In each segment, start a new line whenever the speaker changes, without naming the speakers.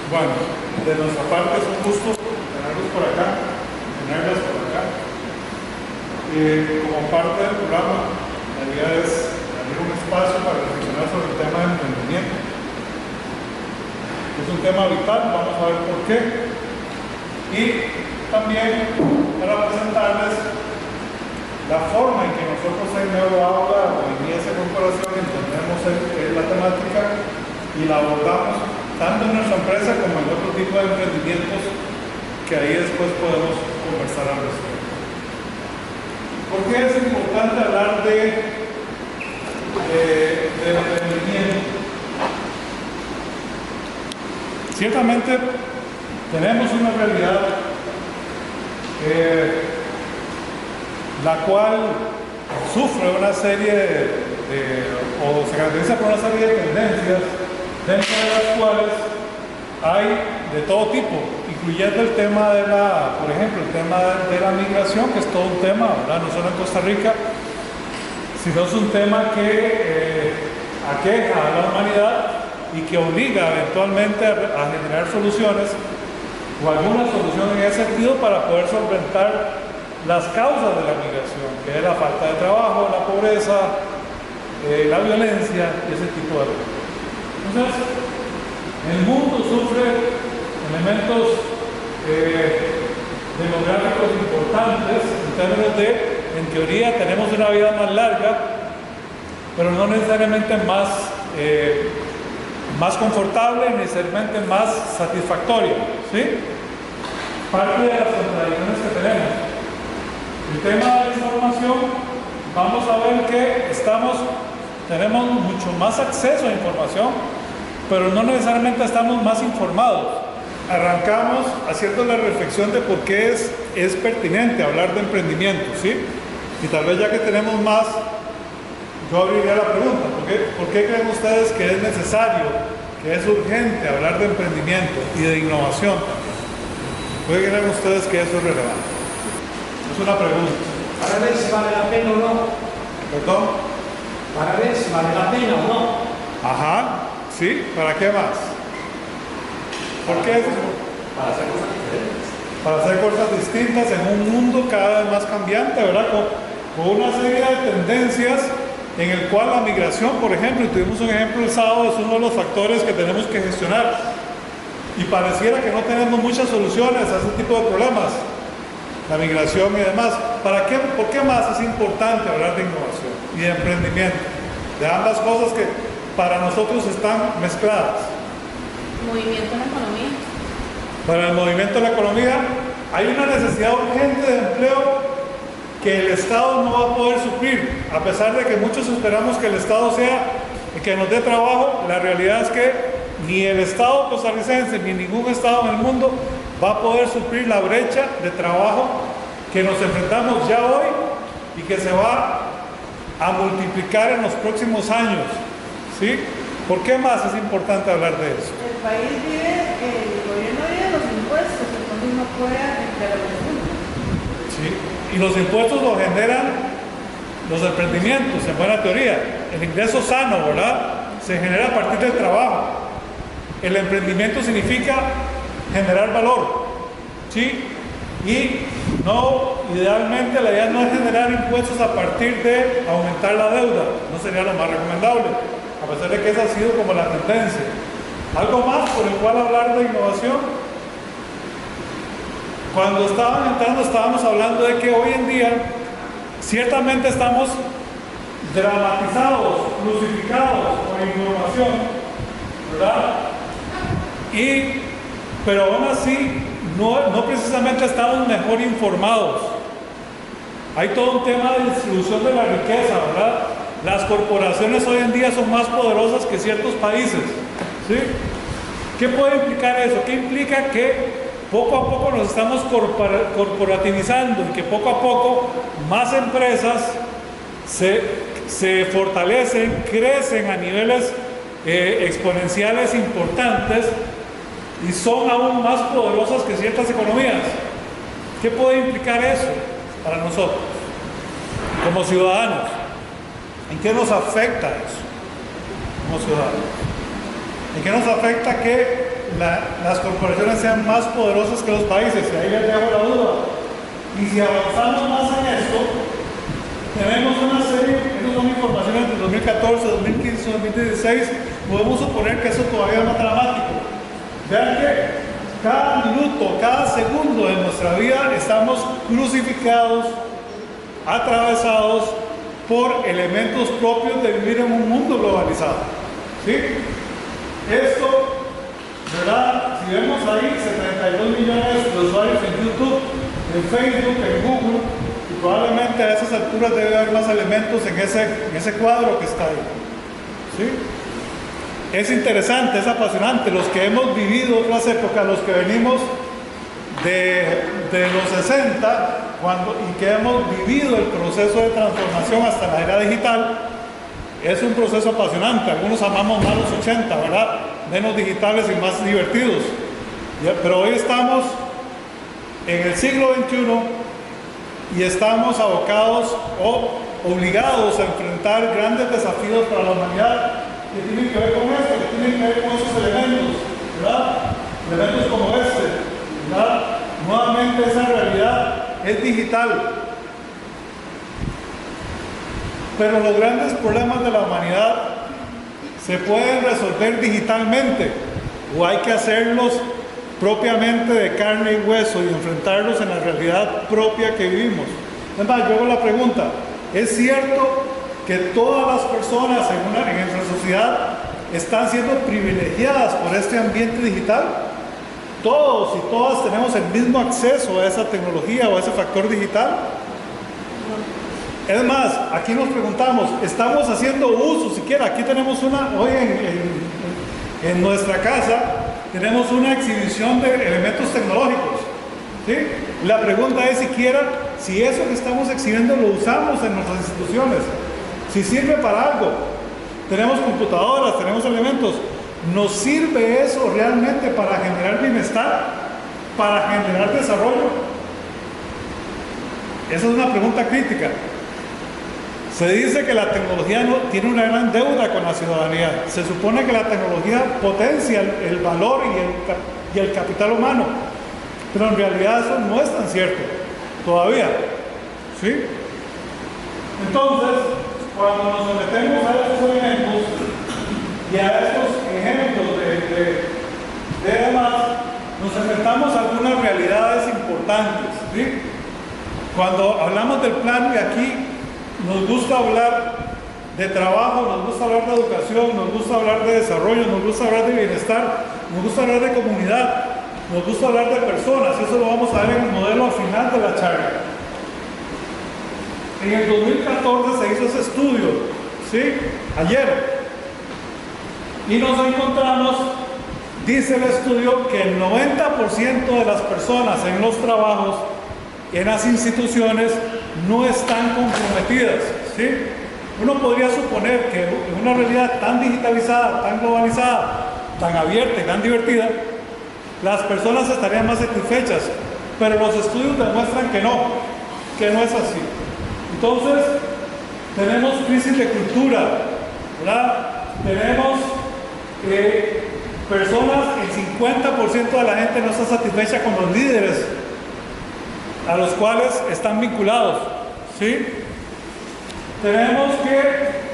Bueno, de nuestra parte es un gusto tenerlos por acá, tenerlas por acá. Como parte del programa, la idea es abrir un espacio para reflexionar sobre el tema del emprendimiento. Es un tema vital, vamos a ver por qué. Y también para presentarles la forma en que nosotros en NeuroAula o en IS Corporación entendemos la temática y la abordamos tanto en nuestra empresa como en otro tipo de emprendimientos que ahí después podemos conversar al respecto. ¿Por qué es importante hablar de emprendimiento? Ciertamente tenemos una realidad la cual sufre una serie o se caracteriza por una serie de tendencias, dentro de las cuales hay de todo tipo, incluyendo el tema de por ejemplo, el tema de la migración, que es todo un tema, ¿verdad? No solo en Costa Rica, sino es un tema que aqueja a la humanidad y que obliga eventualmente a generar soluciones o alguna solución en ese sentido para poder solventar las causas de la migración, que es la falta de trabajo, la pobreza, la violencia y ese tipo de cosas. Entonces, el mundo sufre elementos demográficos importantes en términos de, en teoría, tenemos una vida más larga, pero no necesariamente más confortable, ni necesariamente más satisfactoria, ¿sí? Parte de las contradicciones que tenemos. El tema de la información, vamos a ver que tenemos mucho más acceso a información, pero no necesariamente estamos más informados. Arrancamos haciendo la reflexión de por qué es pertinente hablar de emprendimiento, ¿sí? Y tal vez ya que tenemos más, yo abriría la pregunta, ¿por qué creen ustedes que es necesario, que es urgente hablar de emprendimiento y de innovación también? ¿Por qué creen ustedes que eso es relevante? Es una pregunta.
Para ver si vale la pena o no.
¿Perdón?
Para ver si vale la pena o no.
Ajá, ¿sí? ¿Para qué más? ¿Por qué eso?
Para hacer cosas diferentes.
Para hacer cosas distintas en un mundo cada vez más cambiante, ¿verdad? Con una serie de tendencias en el cual la migración, por ejemplo, y tuvimos un ejemplo el sábado, es uno de los factores que tenemos que gestionar. Y pareciera que no tenemos muchas soluciones a ese tipo de problemas, la migración y demás. ¿Por qué más es importante hablar de innovación y de emprendimiento? De ambas cosas que para nosotros están mezcladas.
Movimiento en la economía.
Para el movimiento en la economía hay una necesidad urgente de empleo que el Estado no va a poder suplir. A pesar de que muchos esperamos que el Estado sea el que nos dé trabajo, la realidad es que ni el Estado costarricense ni ningún Estado en el mundo va a poder suplir la brecha de trabajo que nos enfrentamos ya hoy y que se va a multiplicar en los próximos años, ¿sí? ¿Por qué más es importante hablar de eso?
El país el gobierno vive de los impuestos, entonces no puede emplear a los demás.
¿Sí? Y los impuestos los generan los emprendimientos, en buena teoría. El ingreso sano, ¿verdad? Se genera a partir del trabajo. El emprendimiento significa generar valor, ¿sí? Y no, idealmente la idea no es generar impuestos a partir de aumentar la deuda, no sería lo más recomendable, a pesar de que esa ha sido como la tendencia. Algo más por el cual hablar de innovación. Cuando estaban entrando estábamos hablando de que hoy en día ciertamente estamos dramatizados, crucificados por información, ¿verdad? Pero aún así no precisamente estamos mejor informados. Hay todo un tema de distribución de la riqueza, ¿verdad? Las corporaciones hoy en día son más poderosas que ciertos países, ¿sí? ¿Qué puede implicar eso? ¿Qué implica que poco a poco nos estamos corporativizando y que poco a poco más empresas se fortalecen, crecen a niveles exponenciales importantes y son aún más poderosas que ciertas economías? ¿Qué puede implicar eso para nosotros como ciudadanos? ¿En qué nos afecta eso como ciudadanos? ¿En qué nos afecta que las corporaciones sean más poderosas que los países? Y ahí les dejo la duda. Y si avanzamos más en esto, tenemos una serie, estas son informaciones de 2014, 2015, 2016, podemos suponer que eso todavía es más dramático. Vean que cada minuto, cada segundo de nuestra vida estamos crucificados, atravesados por elementos propios de vivir en un mundo globalizado. ¿Sí? Esto, ¿verdad? Si vemos ahí 72 millones de usuarios en YouTube, en Facebook, en Google, y probablemente a esas alturas debe haber más elementos en ese cuadro que está ahí. ¿Sí? Es interesante, es apasionante. Los que hemos vivido otras épocas, los que venimos de los 60 y que hemos vivido el proceso de transformación hasta la era digital, es un proceso apasionante. Algunos amamos más los 80, ¿verdad? Menos digitales y más divertidos. Pero hoy estamos en el siglo XXI y estamos abocados o obligados a enfrentar grandes desafíos para la humanidad que tienen que ver con esto, que tienen que ver con esos elementos, ¿verdad? Elementos como este, ¿verdad? Nuevamente esa realidad es digital. Pero los grandes problemas de la humanidad se pueden resolver digitalmente o hay que hacerlos propiamente de carne y hueso y enfrentarlos en la realidad propia que vivimos. Es más, yo hago la pregunta, ¿es cierto que todas las personas en nuestra sociedad están siendo privilegiadas por este ambiente digital? Todos y todas tenemos el mismo acceso a esa tecnología o a ese factor digital. Es más, aquí nos preguntamos, ¿estamos haciendo uso siquiera? Aquí tenemos hoy en nuestra casa, tenemos una exhibición de elementos tecnológicos. ¿Sí? La pregunta es siquiera si eso que estamos exhibiendo lo usamos en nuestras instituciones, si sirve para algo. Tenemos computadoras, tenemos elementos. ¿Nos sirve eso realmente para generar bienestar? ¿Para generar desarrollo? Esa es una pregunta crítica. Se dice que la tecnología tiene una gran deuda con la ciudadanía. Se supone que la tecnología potencia el valor y el capital humano. Pero en realidad eso no es tan cierto todavía. ¿Sí? Entonces, cuando nos sometemos a estos elementos y a estos ejemplos de demás, nos enfrentamos a algunas realidades importantes. ¿Sí? Cuando hablamos del plan, y aquí nos gusta hablar de trabajo, nos gusta hablar de educación, nos gusta hablar de desarrollo, nos gusta hablar de bienestar, nos gusta hablar de comunidad, nos gusta hablar de personas, y eso lo vamos a ver en el modelo al final de la charla. En el 2014 se hizo ese estudio, ¿sí? Ayer. Y nos encontramos, dice el estudio, que el 90% de las personas en los trabajos, en las instituciones, no están comprometidas, ¿sí? Uno podría suponer que en una realidad tan digitalizada, tan globalizada, tan abierta y tan divertida, las personas estarían más satisfechas, pero los estudios demuestran que no es así. Entonces, tenemos crisis de cultura, ¿verdad? Tenemos personas, el 50% de la gente no está satisfecha con los líderes a los cuales están vinculados, ¿sí? Tenemos que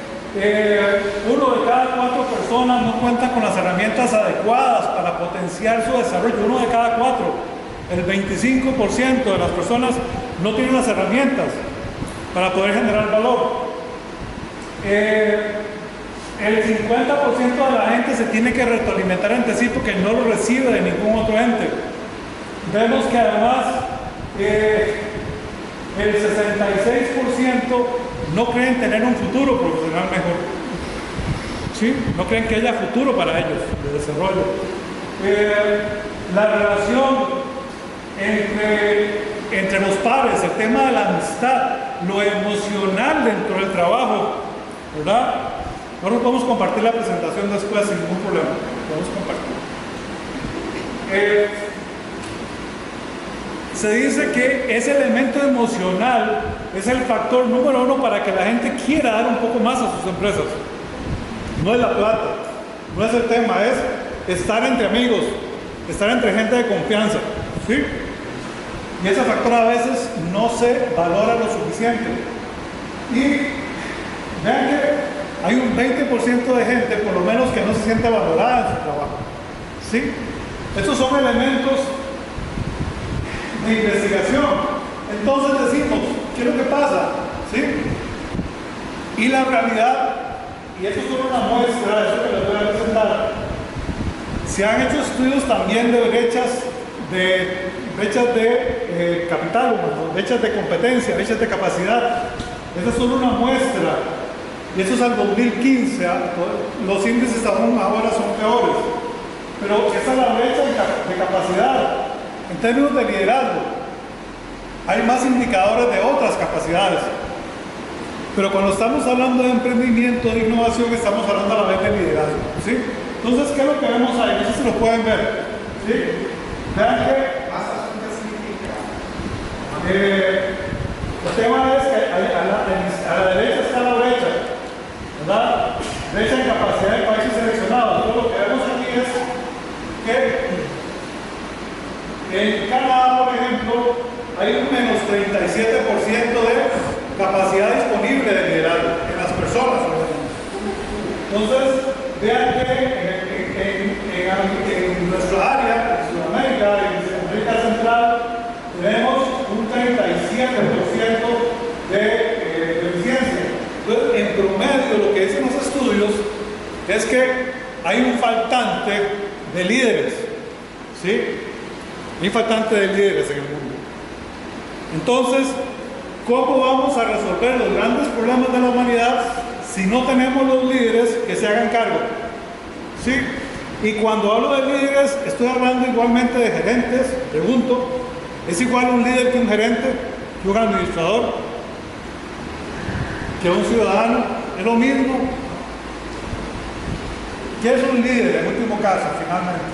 1 de cada 4 personas no cuenta con las herramientas adecuadas para potenciar su desarrollo. 1 de cada 4, el 25% de las personas no tienen las herramientas para poder generar valor. El 50% de la gente se tiene que retroalimentar entre sí porque no lo recibe de ningún otro ente. Vemos que además el 66% no creen tener un futuro profesional mejor. ¿Sí? No creen que haya futuro para ellos de desarrollo. La relación entre los pares, el tema de la amistad, lo emocional dentro del trabajo, ¿verdad? Ahora podemos compartir la presentación después sin ningún problema. Podemos compartir. Se dice que ese elemento emocional es el factor número 1 para que la gente quiera dar un poco más a sus empresas. No es la plata, No es el tema, es estar entre amigos, estar entre gente de confianza, ¿sí? Y ese factor a veces no se valora lo suficiente. Y vean que hay un 20% de gente, por lo menos, que no se siente valorada en su trabajo, ¿sí? Estos son elementos de investigación. Entonces decimos, ¿qué es lo que pasa? ¿Sí? Y la realidad, y eso es solo una muestra de eso que les voy a presentar, se han hecho estudios también de brechas de capital, brechas de competencia, brechas de capacidad. Esa es solo una muestra, y eso es al 2015, los índices aún ahora son peores, pero esa es la brecha de capacidad. En términos de liderazgo, hay más indicadores de otras capacidades, pero cuando estamos hablando de emprendimiento, de innovación, estamos hablando a la vez de liderazgo, ¿sí? Entonces, ¿qué es lo que vemos ahí? No sé si lo pueden ver, ¿sí? Vean que el tema es que a la derecha está la brecha, ¿verdad? Brecha en capacidad de países seleccionados. Entonces, lo que vemos aquí es que en Canadá, por ejemplo, hay un menos 37% de capacidad disponible de liderazgo en las personas. Entonces, vean que en nuestra área, en Sudamérica, en América Central, tenemos un 37% de deficiencia. Entonces, en promedio, lo que dicen los estudios es que hay un faltante de líderes, ¿sí? Hay un faltante de líderes en el mundo. Entonces, ¿cómo vamos a resolver los grandes problemas de la humanidad si no tenemos los líderes que se hagan cargo? ¿Sí? Y cuando hablo de líderes, estoy hablando igualmente de gerentes. Pregunto, ¿es igual un líder que un gerente, que un administrador, que un ciudadano? ¿Es lo mismo? ¿Qué es un líder en último caso, finalmente?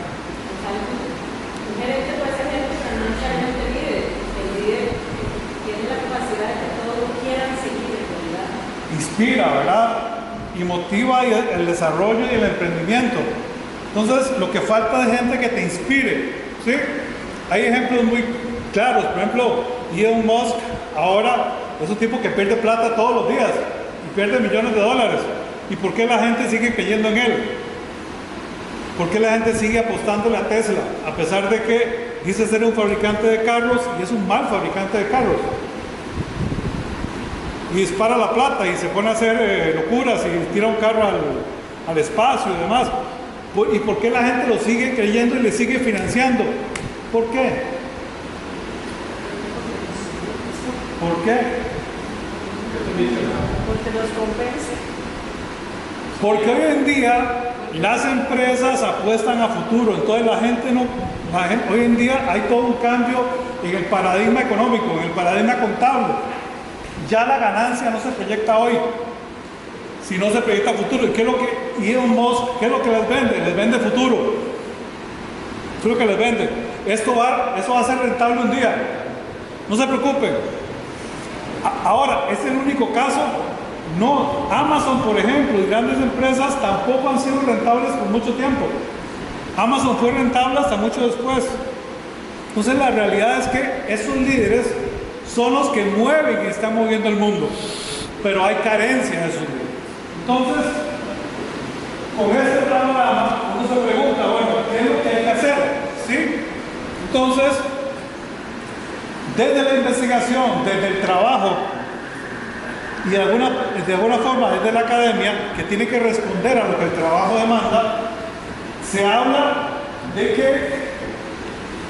Un gerente puede ser gente, pero no necesariamente líder. El líder tiene la capacidad de que todos quieran seguir en realidad.
Inspira, ¿verdad? Y motiva el desarrollo y el emprendimiento. Entonces, lo que falta de gente que te inspire, ¿sí? Hay ejemplos muy claros. Por ejemplo, Elon Musk ahora es un tipo que pierde plata todos los días y pierde millones de dólares. ¿Y por qué la gente sigue creyendo en él? ¿Por qué la gente sigue apostándole a Tesla? A pesar de que dice ser un fabricante de carros y es un mal fabricante de carros. Y dispara la plata y se pone a hacer locuras y tira un carro al espacio y demás. ¿Y por qué la gente lo sigue creyendo y le sigue financiando? ¿Por qué? ¿Por qué?
Porque los convence.
Porque hoy en día las empresas apuestan a futuro, entonces hoy en día hay todo un cambio en el paradigma económico, en el paradigma contable. Ya la ganancia no se proyecta hoy, sino se proyecta a futuro. ¿Y qué es lo que Elon Musk, qué es lo que les vende? Les vende futuro. Eso es lo que les vende. Eso va a ser rentable un día. No se preocupen. Ahora, ¿es el único caso? No. Amazon, por ejemplo, y grandes empresas tampoco han sido rentables por mucho tiempo. Amazon fue rentable hasta mucho después. Entonces la realidad es que esos líderes son los que mueven y están moviendo el mundo, pero hay carencia de esos líderes. Entonces, con este panorama, uno se pregunta, bueno, ¿qué es lo que hay que hacer? ¿Sí? Entonces, desde la investigación, desde el trabajo, y de alguna forma desde la academia, que tiene que responder a lo que el trabajo demanda, se habla de que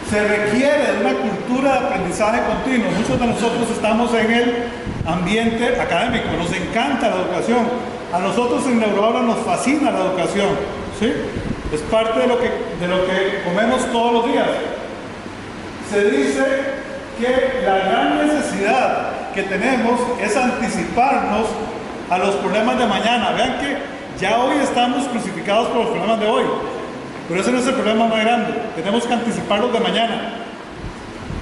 se requiere de una cultura de aprendizaje continuo. Muchos de nosotros estamos en el ambiente académico, nos encanta la educación. A nosotros en Neuroaula nos fascina la educación, ¿sí? Es parte de lo que comemos todos los días. Se dice que la gran necesidad que tenemos es anticiparnos a los problemas de mañana. Vean que ya hoy estamos crucificados por los problemas de hoy, pero ese no es el problema más grande. Tenemos que anticipar los de mañana.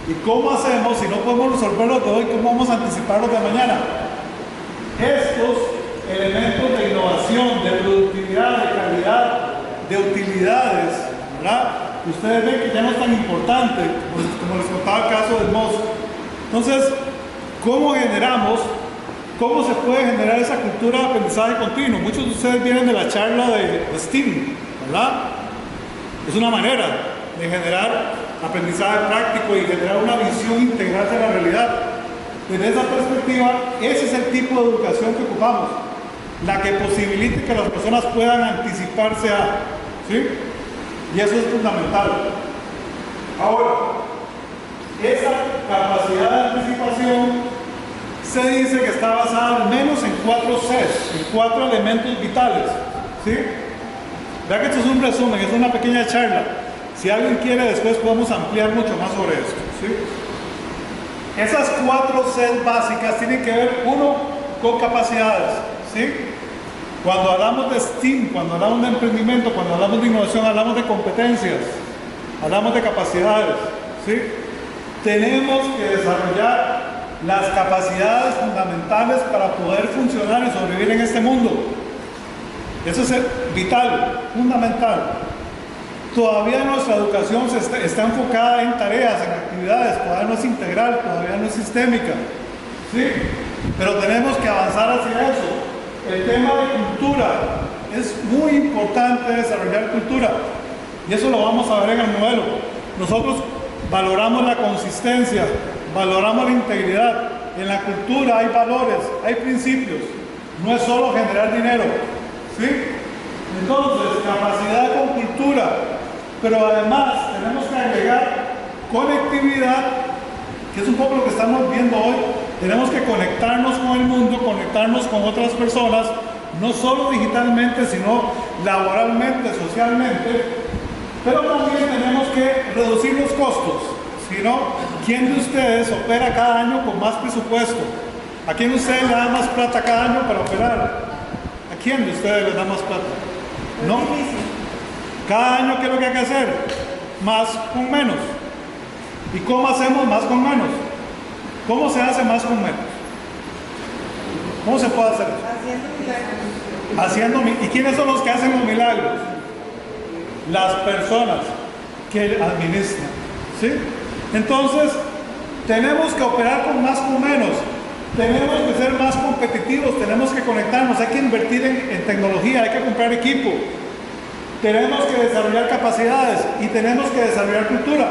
¿Y cómo hacemos si no podemos resolver los de hoy? ¿Cómo vamos a anticipar los de mañana? Estos elementos de innovación, de productividad, de calidad, de utilidades, ¿verdad? Ustedes ven que ya no es tan importante, pues, como les contaba el caso del MOS. Entonces, ¿cómo se puede generar esa cultura de aprendizaje continuo? Muchos de ustedes vienen de la charla de STEAM, ¿verdad? Es una manera de generar aprendizaje práctico y generar una visión integral de la realidad. Desde esa perspectiva, ese es el tipo de educación que ocupamos, la que posibilite que las personas puedan anticiparse a, ¿sí? Y eso es fundamental. Ahora, esa capacidad de anticipación se dice que está basada al menos en 4 Cs, en 4 elementos vitales, ¿sí? Vea que esto es un resumen, es una pequeña charla. Si alguien quiere, después podemos ampliar mucho más sobre esto, ¿sí? Esas 4 Cs básicas tienen que ver, uno, con capacidades, ¿sí? Cuando hablamos de STEAM, cuando hablamos de emprendimiento, cuando hablamos de innovación, hablamos de competencias, hablamos de capacidades, ¿sí? Tenemos que desarrollar las capacidades fundamentales para poder funcionar y sobrevivir en este mundo. Eso es vital, fundamental. Todavía nuestra educación está enfocada en tareas, en actividades, todavía no es integral, todavía no es sistémica, ¿sí? Pero tenemos que avanzar hacia eso. El tema de cultura, es muy importante desarrollar cultura, y eso lo vamos a ver en el modelo. Nosotros valoramos la consistencia, valoramos la integridad. En la cultura hay valores, hay principios, no es solo generar dinero, ¿sí? Entonces, capacidad con cultura, pero además tenemos que agregar conectividad, que es un poco lo que estamos viendo hoy. Tenemos que conectarnos con el mundo, conectarnos con otras personas, no solo digitalmente, sino laboralmente, socialmente, pero también tenemos que reducir los costos. Si no, ¿quién de ustedes opera cada año con más presupuesto? ¿A quién de ustedes le da más plata cada año para operar? ¿A quién de ustedes le da más plata? ¿No? Cada año, ¿qué es lo que hay que hacer? Más con menos. ¿Y cómo hacemos más con menos? ¿Cómo se hace más con menos? ¿Cómo se puede hacer eso?
Haciendo milagros.
¿Y quiénes son los que hacen los milagros? Las personas que administran, ¿sí? Entonces, tenemos que operar con más con menos. Tenemos que ser más competitivos, tenemos que conectarnos, hay que invertir en tecnología, hay que comprar equipo. Tenemos que desarrollar capacidades y tenemos que desarrollar cultura.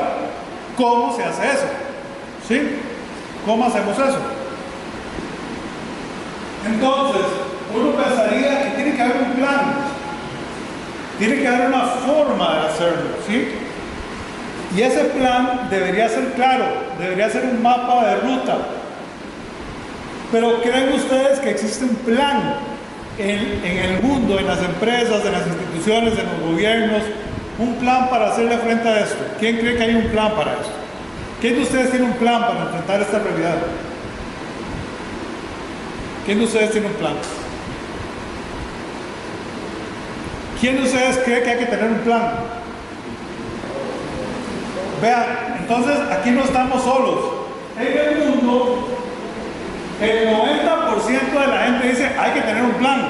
¿Cómo se hace eso? ¿Sí? ¿Cómo hacemos eso? Entonces, uno pensaría que tiene que haber un plan, tiene que haber una forma de hacerlo, ¿sí? Y ese plan debería ser claro, debería ser un mapa de ruta. Pero ¿creen ustedes que existe un plan en el mundo, en las empresas, en las instituciones, en los gobiernos, un plan para hacerle frente a esto? ¿Quién cree que hay un plan para esto? ¿Quién de ustedes tiene un plan para enfrentar esta realidad? ¿Quién de ustedes tiene un plan? ¿Quién de ustedes cree que hay que tener un plan? Vean, entonces aquí no estamos solos. En el mundo, el 90% de la gente dice hay que tener un plan.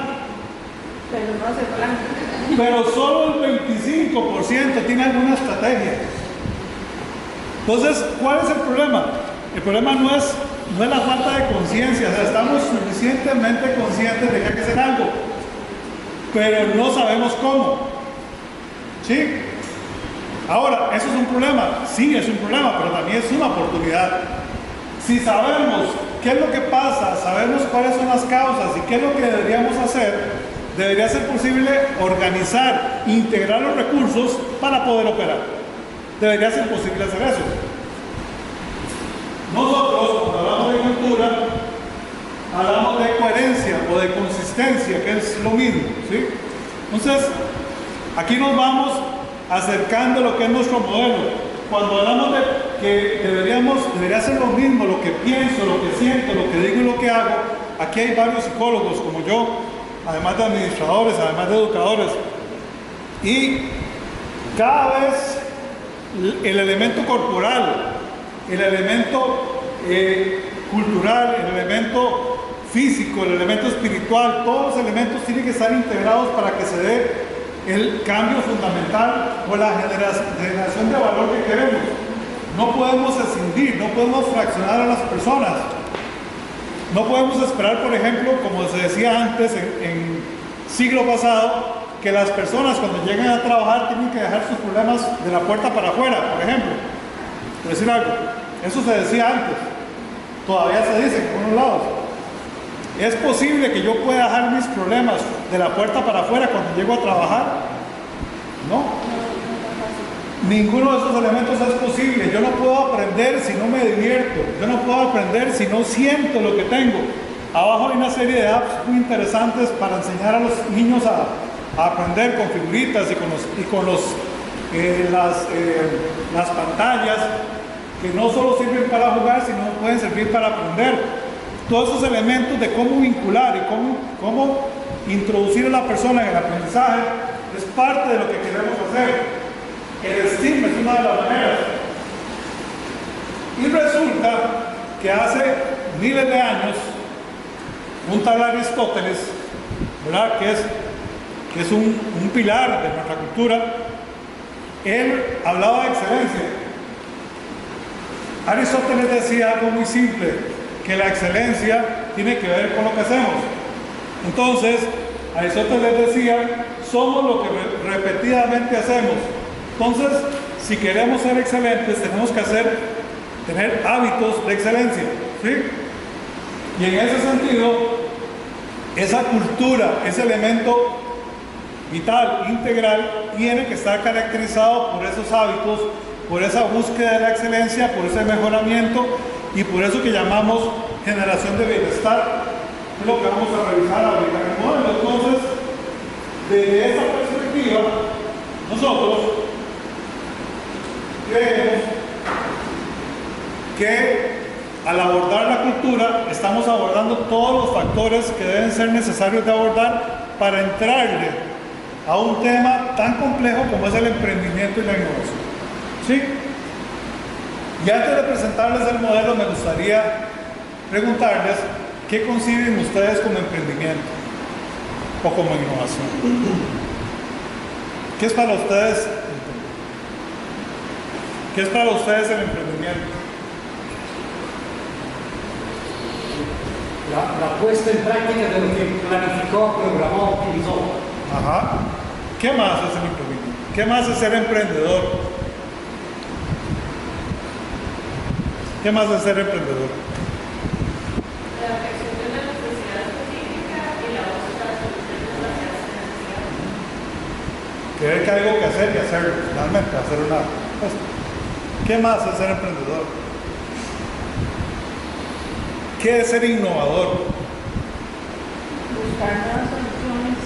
Pero no hace plan.
Pero solo el 25% tiene alguna estrategia. Entonces, ¿cuál es el problema? El problema no es la falta de conciencia, o sea, estamos suficientemente conscientes de que hay que hacer algo, pero no sabemos cómo. ¿Sí? Ahora, ¿eso es un problema? Sí, es un problema, pero también es una oportunidad. Si sabemos qué es lo que pasa, sabemos cuáles son las causas y qué es lo que deberíamos hacer, debería ser posible organizar, integrar los recursos para poder operar. Debería ser posible hacer eso. Nosotros, cuando hablamos de cultura, hablamos de coherencia o de consistencia, que es lo mismo, ¿sí? Entonces, aquí nos vamos acercando a lo que es nuestro modelo. Cuando hablamos de que debería ser lo mismo, lo que pienso, lo que siento, lo que digo y lo que hago, aquí hay varios psicólogos como yo, además de administradores, además de educadores, y cada vez el elemento corporal, el elemento cultural, el elemento físico, el elemento espiritual, todos los elementos tienen que estar integrados para que se dé el cambio fundamental o la generación de valor que queremos. No podemos escindir, no podemos fraccionar a las personas. No podemos esperar, por ejemplo, como se decía antes en siglo pasado, que las personas cuando lleguen a trabajar tienen que dejar sus problemas de la puerta para afuera, por ejemplo. Por decir algo, eso se decía antes, todavía se dice en algunos lados. ¿Es posible que yo pueda dejar mis problemas de la puerta para afuera cuando llego a trabajar? No. Ninguno de esos elementos es posible. Yo no puedo aprender si no me divierto. Yo no puedo aprender si no siento lo que tengo. Abajo hay una serie de apps muy interesantes para enseñar a los niños a aprender con figuritas y con las pantallas, que no solo sirven para jugar, sino pueden servir para aprender. Todos esos elementos de cómo vincular y cómo introducir a la persona en el aprendizaje es parte de lo que queremos hacer. El STEAM es una de las maneras. Y resulta que hace miles de años, un tal Aristóteles, ¿verdad?, que es un pilar de nuestra cultura, él hablaba de excelencia. Aristóteles decía algo muy simple, que la excelencia tiene que ver con lo que hacemos. Entonces, Aristóteles decía, somos lo que repetidamente hacemos. Entonces, si queremos ser excelentes, tenemos que tener hábitos de excelencia, ¿sí? Y en ese sentido, esa cultura, ese elemento vital, integral, tiene que estar caracterizado por esos hábitos, por esa búsqueda de la excelencia, por ese mejoramiento y por eso que llamamos generación de bienestar, es lo que vamos a revisar ahorita en el modelo. Entonces, desde esa perspectiva, nosotros creemos que al abordar la cultura estamos abordando todos los factores que deben ser necesarios de abordar para entrarle a un tema tan complejo como es el emprendimiento y la innovación. ¿Sí? Y antes de presentarles el modelo, me gustaría preguntarles qué conciben ustedes como emprendimiento o como innovación. ¿Qué es para ustedes? ¿Qué es para ustedes el emprendimiento?
La puesta en práctica de lo que planificó, programó, optimizó.
Ajá. ¿Qué más es el emprendimiento? ¿Qué más es ser emprendedor? ¿Qué más es ser emprendedor?
La percepción de la necesidad específica y la búsqueda de soluciones basadas en necesidades.
Creer que hay algo que hacer y hacerlo, finalmente, hacer una cosa. ¿Qué más es ser emprendedor? ¿Qué es ser innovador?
Buscar nuevas soluciones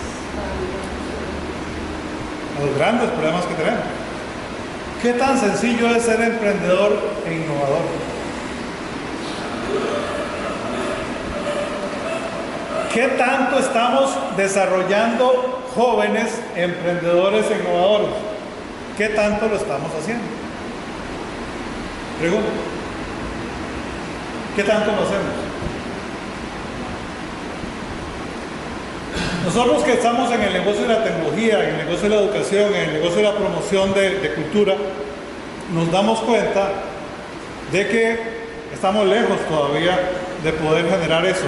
A los grandes problemas que tenemos. ¿Qué tan sencillo es ser emprendedor e innovador? ¿Qué tanto estamos desarrollando jóvenes emprendedores e innovadores? ¿Qué tanto lo estamos haciendo? Pregunto. ¿Qué tanto lo hacemos? Nosotros que estamos en el negocio de la tecnología, en el negocio de la educación, en el negocio de la promoción de cultura, nos damos cuenta de que estamos lejos todavía de poder generar eso.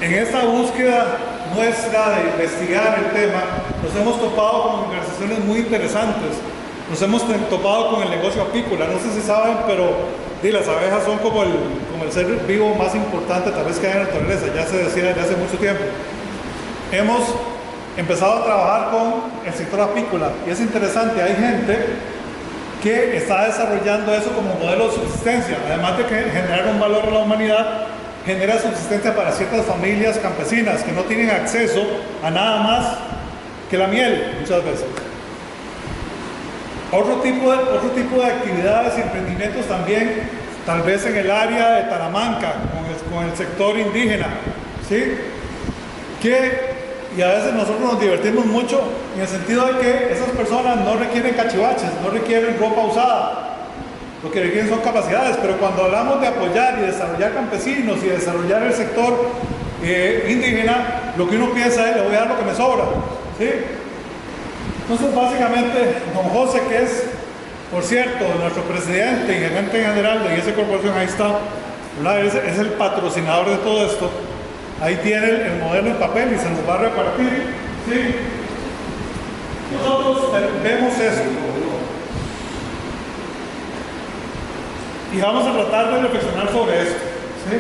En esta búsqueda nuestra de investigar el tema, nos hemos topado con conversaciones muy interesantes. Nos hemos topado con el negocio apícola. No sé si saben, pero las abejas son como el ser vivo más importante tal vez que hay en la naturaleza. Ya se decía desde hace mucho tiempo. Hemos empezado a trabajar con el sector apícola y es interesante, hay gente que está desarrollando eso como modelo de subsistencia, además de que generar un valor a la humanidad, genera subsistencia para ciertas familias campesinas que no tienen acceso a nada más que la miel muchas veces. Otro tipo de actividades y emprendimientos también, tal vez en el área de Talamanca, con el sector indígena, ¿sí? Y a veces nosotros nos divertimos mucho en el sentido de que esas personas no requieren cachivaches, no requieren ropa usada, lo que requieren son capacidades, pero cuando hablamos de apoyar y desarrollar campesinos y desarrollar el sector indígena, lo que uno piensa es, le voy a dar lo que me sobra, ¿sí? Entonces, básicamente, don José, que es, por cierto, nuestro presidente y gerente general de esa corporación, ahí está, ¿verdad? Es el patrocinador de todo esto. Ahí tiene el modelo en papel y se nos va a repartir, ¿sí? Nosotros vemos esto y vamos a tratar de reflexionar sobre esto, ¿sí?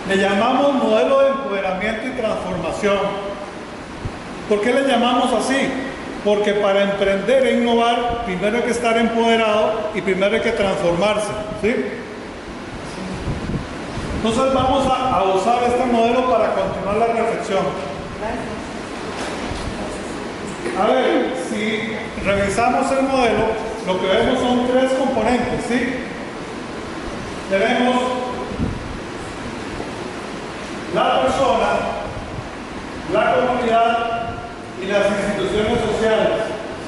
Le llamamos modelo de empoderamiento y transformación. ¿Por qué le llamamos así? Porque para emprender e innovar, primero hay que estar empoderado y primero hay que transformarse, ¿sí? Entonces vamos a usar este modelo para continuar la reflexión. A ver, si revisamos el modelo, lo que vemos son tres componentes, ¿sí? Tenemos la persona, la comunidad y las instituciones sociales,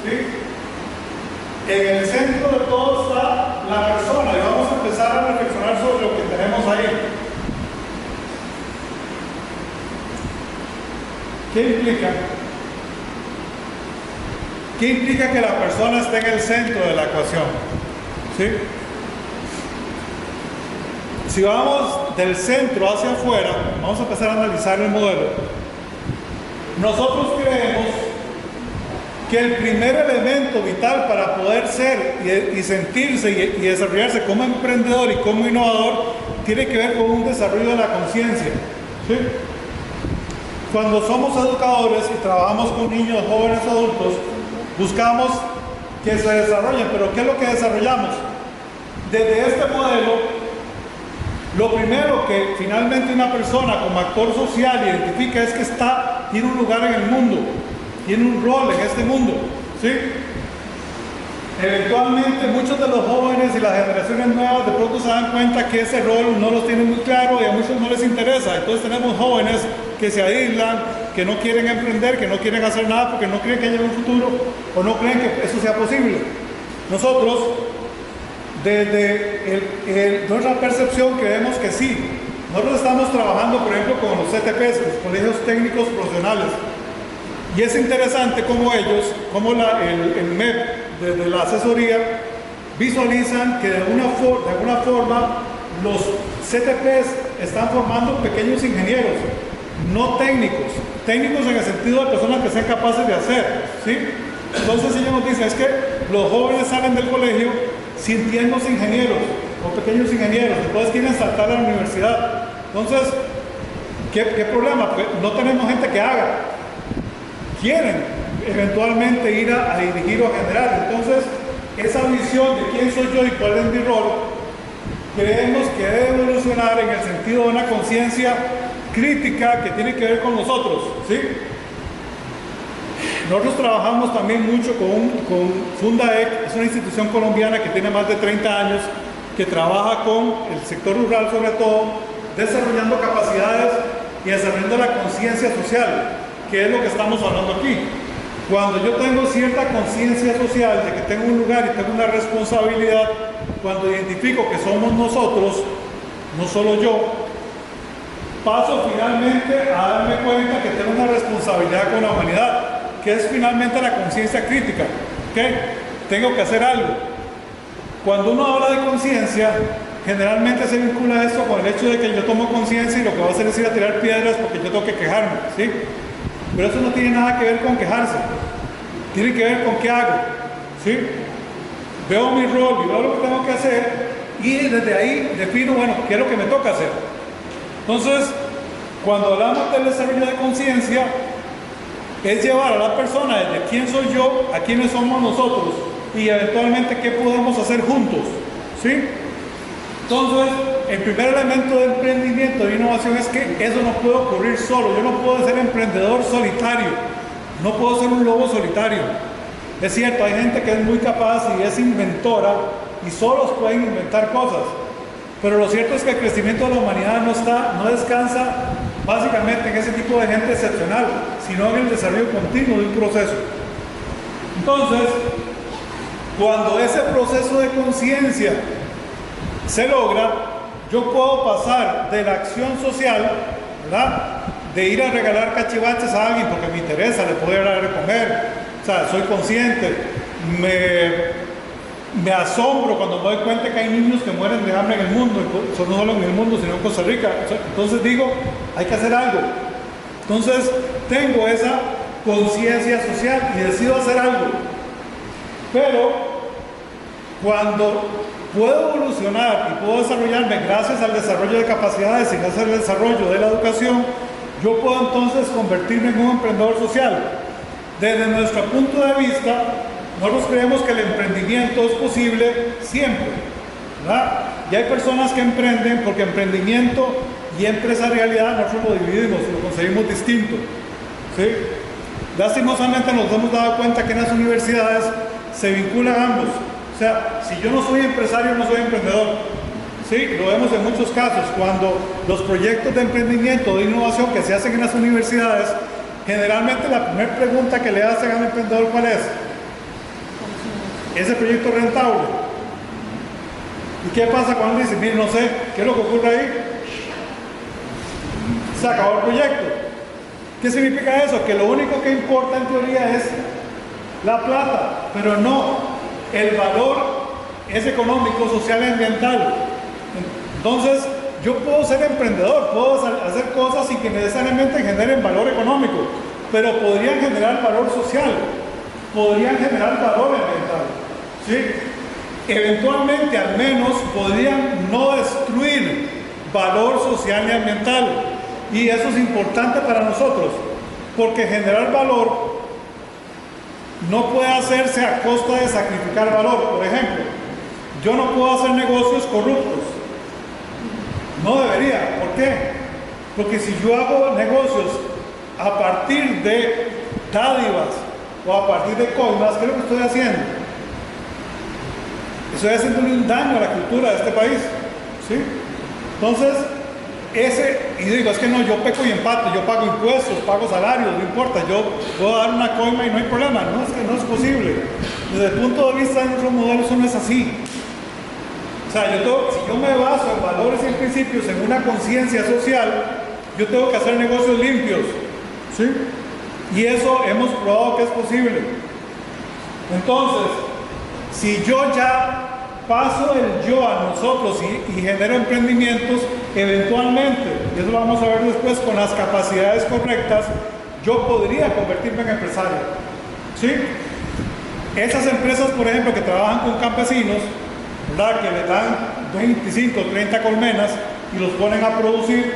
¿sí? En el centro de todo está la persona y vamos a empezar a reflexionar sobre lo que tenemos ahí. ¿Qué implica? ¿Qué implica que la persona esté en el centro de la ecuación? ¿Sí? Si vamos del centro hacia afuera, vamos a empezar a analizar el modelo. Nosotros creemos que el primer elemento vital para poder ser y sentirse y desarrollarse como emprendedor y como innovador tiene que ver con un desarrollo de la conciencia, ¿sí? Cuando somos educadores y trabajamos con niños, jóvenes, adultos, buscamos que se desarrollen, pero ¿qué es lo que desarrollamos? Desde este modelo, lo primero que finalmente una persona como actor social identifica es que tiene un lugar en el mundo, tiene un rol en este mundo, ¿sí? Eventualmente muchos de los jóvenes y las generaciones nuevas de pronto se dan cuenta que ese rol no los tiene muy claro y a muchos no les interesa. Entonces tenemos jóvenes que se aíslan, que no quieren emprender, que no quieren hacer nada porque no creen que haya un futuro o no creen que eso sea posible. Nosotros, desde nuestra percepción, creemos que sí. Nosotros estamos trabajando, por ejemplo, con los CTPs, los colegios técnicos profesionales. Y es interesante cómo ellos, como el MEP, desde la asesoría, visualizan que de alguna forma los CTPs están formando pequeños ingenieros, no técnicos. Técnicos en el sentido de personas que sean capaces de hacer, ¿sí? Entonces ellos nos dicen, es que los jóvenes salen del colegio sintiéndose ingenieros o pequeños ingenieros, entonces quieren saltar a la universidad. Entonces, ¿qué problema? Pues no tenemos gente que haga. Quieren eventualmente ir a dirigir o a generar. Entonces, esa visión de quién soy yo y cuál es mi rol, creemos que debe evolucionar en el sentido de una conciencia crítica que tiene que ver con nosotros, ¿sí? Nosotros trabajamos también mucho con Fundaec, es una institución colombiana que tiene más de 30 años, que trabaja con el sector rural sobre todo, desarrollando capacidades y desarrollando la conciencia social, que es lo que estamos hablando aquí. Cuando yo tengo cierta conciencia social de que tengo un lugar y tengo una responsabilidad, cuando identifico que somos nosotros, no solo yo, paso finalmente a darme cuenta que tengo una responsabilidad con la humanidad, que es finalmente la conciencia crítica, ¿okay? Tengo que hacer algo. Cuando uno habla de conciencia, generalmente se vincula esto con el hecho de que yo tomo conciencia y lo que voy a hacer es ir a tirar piedras porque yo tengo que quejarme, ¿sí? Pero eso no tiene nada que ver con quejarse, tiene que ver con qué hago, ¿sí? Veo mi rol y veo lo que tengo que hacer y desde ahí defino, bueno, qué es lo que me toca hacer. Entonces, cuando hablamos del desarrollo de conciencia, es llevar a la persona desde quién soy yo a quiénes somos nosotros y eventualmente qué podemos hacer juntos, ¿sí? Entonces, el primer elemento de emprendimiento de innovación es que eso no puede ocurrir solo. Yo no puedo ser emprendedor solitario, no puedo ser un lobo solitario. Es cierto, hay gente que es muy capaz y es inventora y solos pueden inventar cosas, pero lo cierto es que el crecimiento de la humanidad no descansa básicamente en ese tipo de gente excepcional, sino en el desarrollo continuo de un proceso. Entonces, cuando ese proceso de conciencia se logra, yo puedo pasar de la acción social, ¿verdad?, de ir a regalar cachivaches a alguien porque me interesa, le puedo dar de comer. O sea, soy consciente. Me asombro cuando me doy cuenta que hay niños que mueren de hambre en el mundo, no solo en el mundo, sino en Costa Rica. Entonces digo, hay que hacer algo. Entonces tengo esa conciencia social y decido hacer algo. Pero cuando puedo evolucionar y puedo desarrollarme gracias al desarrollo de capacidades y gracias al desarrollo de la educación, yo puedo entonces convertirme en un emprendedor social. Desde nuestro punto de vista, nosotros creemos que el emprendimiento es posible siempre, ¿verdad? Y hay personas que emprenden porque emprendimiento y empresarialidad nosotros lo dividimos, lo concebimos distinto, ¿sí? Lastimosamente nos hemos dado cuenta que en las universidades se vinculan ambos. O sea, si yo no soy empresario, no soy emprendedor. Sí, lo vemos en muchos casos, cuando los proyectos de emprendimiento, de innovación que se hacen en las universidades, generalmente la primera pregunta que le hacen al emprendedor, ¿cuál es? ¿Ese proyecto es rentable? ¿Y qué pasa cuando dice, mire, no sé, qué es lo que ocurre ahí? Se acabó el proyecto. ¿Qué significa eso? Que lo único que importa en teoría es la plata, pero no, el valor es económico, social y ambiental. Entonces, yo puedo ser emprendedor, puedo hacer cosas sin que necesariamente generen valor económico, pero podrían generar valor social, podrían generar valor ambiental, ¿sí? Eventualmente, al menos, podrían no destruir valor social y ambiental. Y eso es importante para nosotros, porque generar valor no puede hacerse a costa de sacrificar valor. Por ejemplo, yo no puedo hacer negocios corruptos. No debería. ¿Por qué? Porque si yo hago negocios a partir de dádivas o a partir de coimas, ¿qué es lo que estoy haciendo? Estoy haciéndole un daño a la cultura de este país, ¿sí? Entonces, y digo, es que no, yo peco y empato, yo pago impuestos, pago salarios, no importa, yo puedo dar una coima y no hay problema. No, es que no es posible. Desde el punto de vista de nuestro modelo, eso no es así. O sea, si yo me baso en valores y en principios, en una conciencia social, yo tengo que hacer negocios limpios, ¿sí? Y eso hemos probado que es posible. Entonces, si yo ya paso el yo a nosotros y genero emprendimientos, eventualmente, y eso lo vamos a ver después, con las capacidades correctas, yo podría convertirme en empresario, ¿sí? Esas empresas, por ejemplo, que trabajan con campesinos, ¿verdad?, que le dan 25, 30 colmenas y los ponen a producir,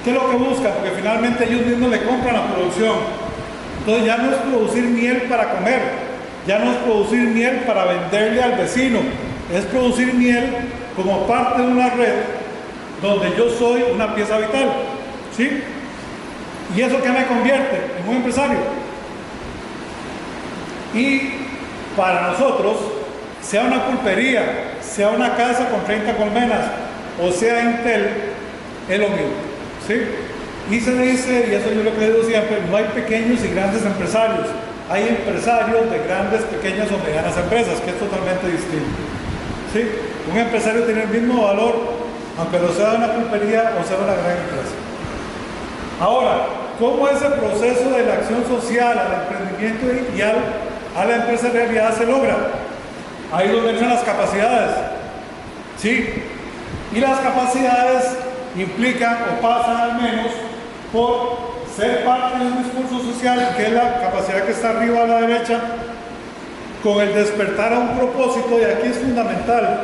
¿qué es lo que buscan? Porque finalmente ellos mismos le compran la producción. Entonces ya no es producir miel para comer, ya no es producir miel para venderle al vecino, es producir miel como parte de una red donde yo soy una pieza vital, ¿sí? ¿Y eso qué me convierte? En un empresario. Y para nosotros, sea una pulpería, sea una casa con 30 colmenas, o sea Intel, es lo mismo, ¿sí? Y se dice, y eso yo lo que digo siempre, no hay pequeños y grandes empresarios, hay empresarios de grandes, pequeñas o medianas empresas, que es totalmente distinto, ¿sí? Un empresario tiene el mismo valor, aunque lo sea de una pulpería o sea de una gran empresa. Ahora, ¿cómo ese proceso de la acción social, al emprendimiento y a la empresarialidad se logra? Ahí es donde entran las capacidades, ¿sí? Y las capacidades implican o pasan al menos por ser parte de un discurso social, que es la capacidad que está arriba a la derecha, con el despertar a un propósito, y aquí es fundamental.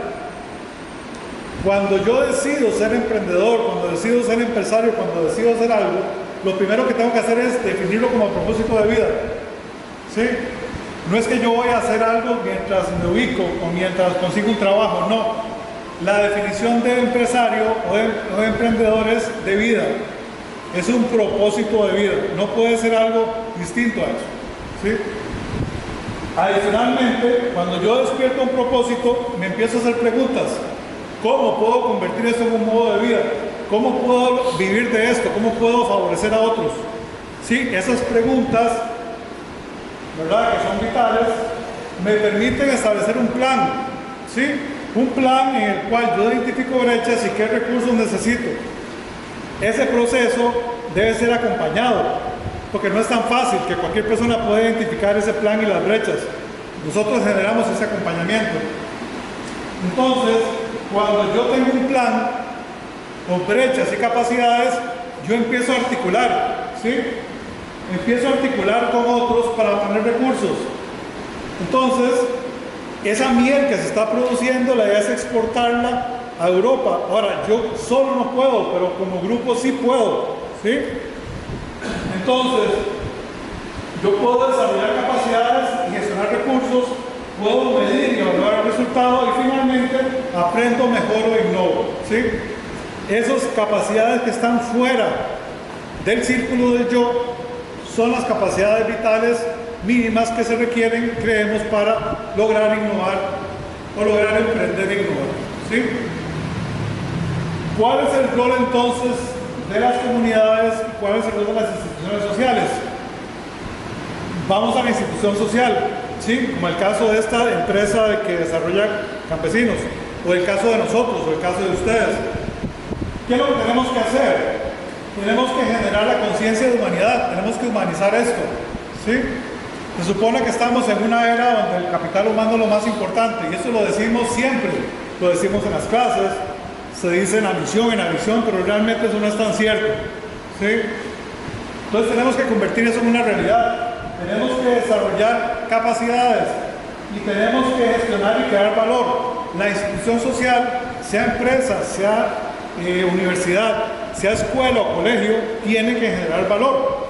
Cuando yo decido ser emprendedor, cuando decido ser empresario, cuando decido hacer algo, lo primero que tengo que hacer es definirlo como propósito de vida, ¿sí? No es que yo voy a hacer algo mientras me ubico o mientras consigo un trabajo, no. La definición de empresario o de emprendedor es de vida. Es un propósito de vida. No puede ser algo distinto a eso, ¿sí? Adicionalmente, cuando yo despierto un propósito, me empiezo a hacer preguntas. ¿Cómo puedo convertir esto en un modo de vida? ¿Cómo puedo vivir de esto? ¿Cómo puedo favorecer a otros? ¿Sí? Esas preguntas, ¿verdad?, que son vitales, me permiten establecer un plan, ¿sí? Un plan en el cual yo identifico brechas y qué recursos necesito. ese proceso debe ser acompañado, porque no es tan fácil que cualquier persona pueda identificar ese plan y las brechas. Nosotros generamos ese acompañamiento. Entonces, cuando yo tengo un plan con brechas y capacidades, yo empiezo a articular, ¿sí? Empiezo a articular con otros para obtener recursos. Entonces, esa miel que se está produciendo, la idea es exportarla a Europa. Ahora, yo solo no puedo, pero como grupo sí puedo, ¿sí? Entonces, yo puedo desarrollar capacidades y gestionar recursos, puedo medir y evaluar el resultado y finalmente aprendo, mejoro e innovo, ¿sí? Esas capacidades que están fuera del círculo del yo son las capacidades vitales mínimas que se requieren, creemos, para lograr innovar o lograr emprender e innovar, ¿sí? ¿Cuál es el rol entonces de las comunidades y cuál es el rol de las instituciones sociales? Vamos a la institución social, ¿sí? Como el caso de esta empresa que desarrolla campesinos, o el caso de nosotros, o el caso de ustedes. ¿Qué es lo que tenemos que hacer? Tenemos que generar la conciencia de humanidad, tenemos que humanizar esto, ¿sí? Se supone que estamos en una era donde el capital humano es lo más importante, y eso lo decimos siempre, lo decimos en las clases, se dice en la misión, pero realmente eso no es tan cierto, ¿sí? Entonces tenemos que convertir eso en una realidad, tenemos que desarrollar capacidades y tenemos que gestionar y crear valor. La institución social, sea empresa, sea universidad, sea escuela o colegio, tiene que generar valor.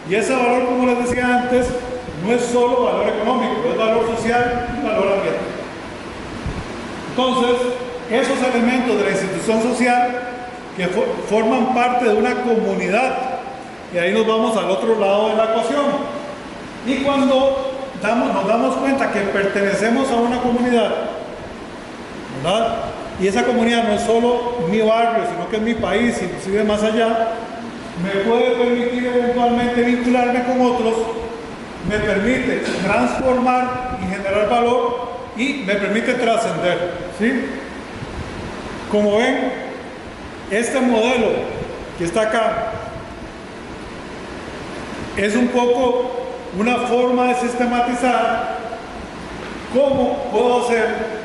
Y ese valor, como les decía antes, no es solo valor económico, es valor social y valor ambiental. Entonces, esos elementos de la institución social que forman parte de una comunidad, y ahí nos vamos al otro lado de la ecuación. Y cuando nos damos cuenta que pertenecemos a una comunidad, ¿verdad? Y esa comunidad no es solo mi barrio, sino que es mi país, inclusive más allá, me puede permitir eventualmente vincularme con otros, me permite transformar y generar valor y me permite trascender, ¿sí? Como ven, este modelo que está acá es un poco una forma de sistematizar cómo puedo hacer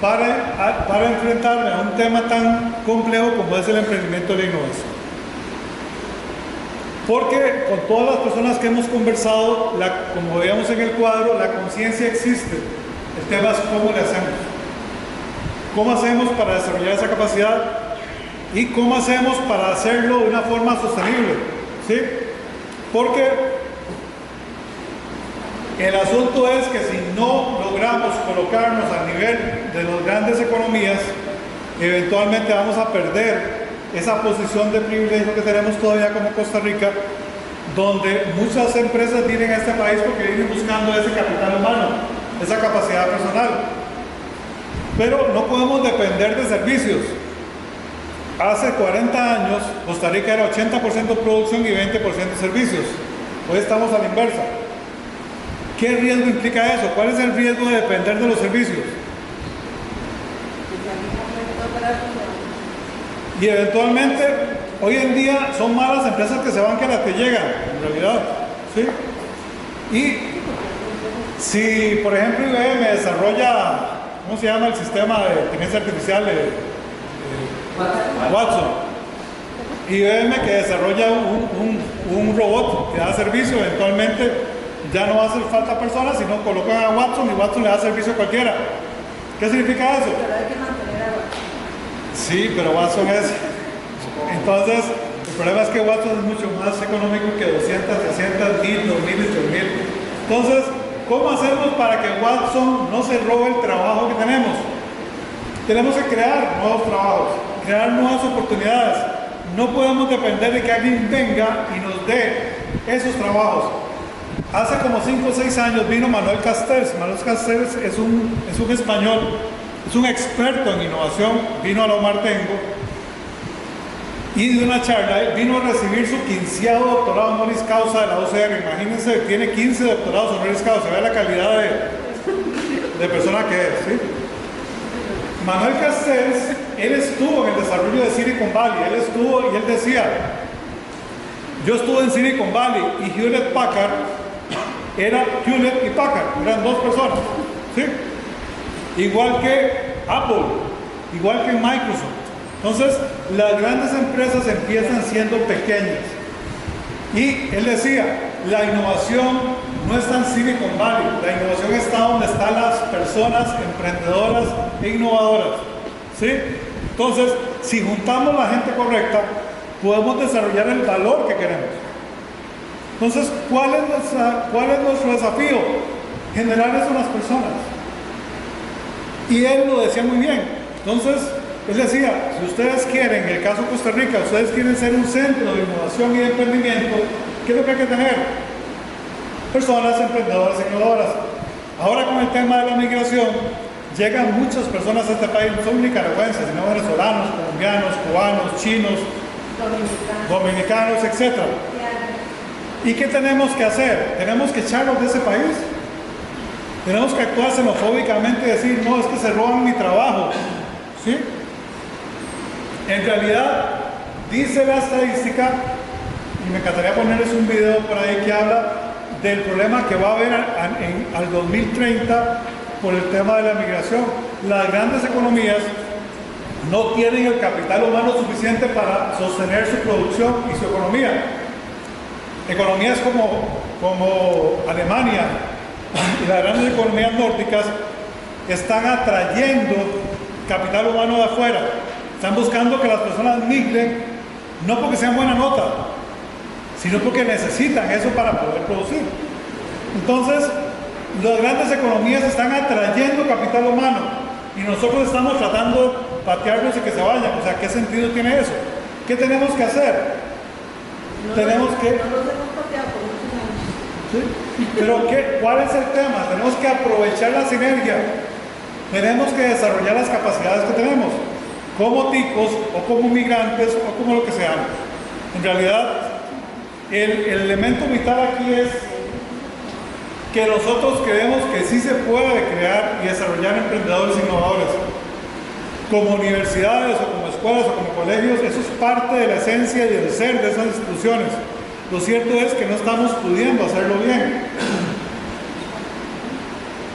para enfrentarme a un tema tan complejo como es el emprendimiento y la innovación. Porque con todas las personas que hemos conversado, como veíamos en el cuadro, la conciencia existe. El tema es cómo le hacemos. ¿Cómo hacemos para desarrollar esa capacidad? ¿Y cómo hacemos para hacerlo de una forma sostenible? ¿Sí? Porque el asunto es que si no logramos colocarnos al nivel de las grandes economías, eventualmente vamos a perder esa posición de privilegio que tenemos todavía como Costa Rica, donde muchas empresas vienen a este país porque vienen buscando ese capital humano, esa capacidad personal. Pero no podemos depender de servicios. Hace 40 años, Costa Rica era 80% producción y 20% servicios. Hoy estamos a la inversa. ¿Qué riesgo implica eso? ¿Cuál es el riesgo de depender de los servicios? Y eventualmente, hoy en día son más las empresas que se van que las que llegan, en realidad, ¿sí? Y si, por ejemplo, IBM desarrolla, ¿cómo se llama el sistema de inteligencia artificial? Watson. IBM que desarrolla un robot que da servicio, eventualmente ya no va a hacer falta personas, sino colocan a Watson y Watson le da servicio a cualquiera. ¿Qué significa eso?
Pero hay que mantener a Watson.
Sí, pero Watson es... Entonces, el problema es que Watson es mucho más económico que 200, 300, 1000, 2000 y 3000. Entonces, ¿cómo hacemos para que Watson no se robe el trabajo que tenemos? Tenemos que crear nuevos trabajos, crear nuevas oportunidades. No podemos depender de que alguien venga y nos dé esos trabajos. Hace como 5 o 6 años vino Manuel Castells. Manuel Castells es un español, es un experto en innovación, vino a la Martengo y de una charla vino a recibir su 15º doctorado honoris causa de la UCR. Imagínense, tiene 15 doctorados honoris causa, vea la calidad de persona que es, ¿sí? Manuel Castells, él estuvo en el desarrollo de Silicon Valley, él estuvo y él decía, yo estuve en Silicon Valley y Hewlett Packard era Hewlett y Packard, eran dos personas, ¿sí? Igual que Apple, igual que Microsoft. Entonces, las grandes empresas empiezan siendo pequeñas. Y él decía, la innovación no está en Silicon Valley, la innovación está donde están las personas emprendedoras e innovadoras, ¿sí? Entonces, si juntamos la gente correcta, podemos desarrollar el valor que queremos. Entonces, ¿cuál es nuestro desafío? Generar eso en las personas. Y él lo decía muy bien. Entonces, él decía, si ustedes quieren, en el caso de Costa Rica, ustedes quieren ser un centro de innovación y de emprendimiento, ¿qué es lo que hay que tener? Personas emprendedoras e innovadoras. Ahora con el tema de la migración, llegan muchas personas a este país, no son nicaragüenses, sino venezolanos, colombianos, cubanos, chinos, dominicanos, etc. ¿Y qué tenemos que hacer? ¿Tenemos que echarlos de ese país? ¿Tenemos que actuar xenofóbicamente y decir, no, es que se roban mi trabajo? ¿Sí? En realidad, dice la estadística, y me encantaría ponerles un video por ahí que habla del problema que va a haber al 2030 por el tema de la migración. Las grandes economías no tienen el capital humano suficiente para sostener su producción y su economía. Economías como Alemania y las grandes economías nórdicas están atrayendo capital humano de afuera. Están buscando que las personas migren, no porque sean buena nota, sino porque necesitan eso para poder producir. Entonces, las grandes economías están atrayendo capital humano y nosotros estamos tratando de patearlos y que se vayan. O sea, ¿qué sentido tiene eso? ¿Qué tenemos que hacer? Tenemos que...
No los hemos pateado por muchos años.
¿Sí? Pero ¿cuál es el tema? Tenemos que aprovechar la sinergia. Tenemos que desarrollar las capacidades que tenemos, como ticos, o como migrantes, o como lo que seamos. En realidad, el elemento vital aquí es que nosotros creemos que sí se puede crear y desarrollar emprendedores innovadores. Como universidades, o como escuelas, o como colegios, eso es parte de la esencia y del ser de esas instituciones. Lo cierto es que no estamos pudiendo hacerlo bien.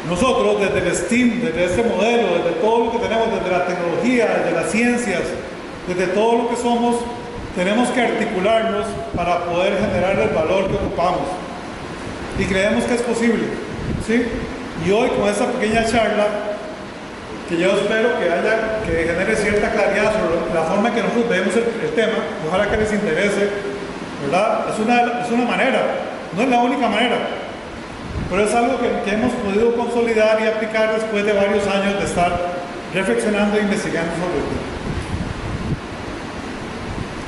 Nosotros, desde el STEAM, desde este modelo, desde todo lo que tenemos, desde la tecnología, desde las ciencias, desde todo lo que somos, tenemos que articularnos para poder generar el valor que ocupamos. Y creemos que es posible, ¿sí? Y hoy, con esta pequeña charla, que yo espero que genere cierta claridad sobre la forma en que nosotros vemos el tema, ojalá que les interese, ¿verdad? Es una manera, no es la única manera, pero es algo que hemos podido consolidar y aplicar después de varios años de estar reflexionando e investigando sobre el tema.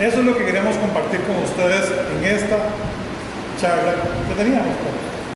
Eso es lo que queremos compartir con ustedes en esta charla que teníamos.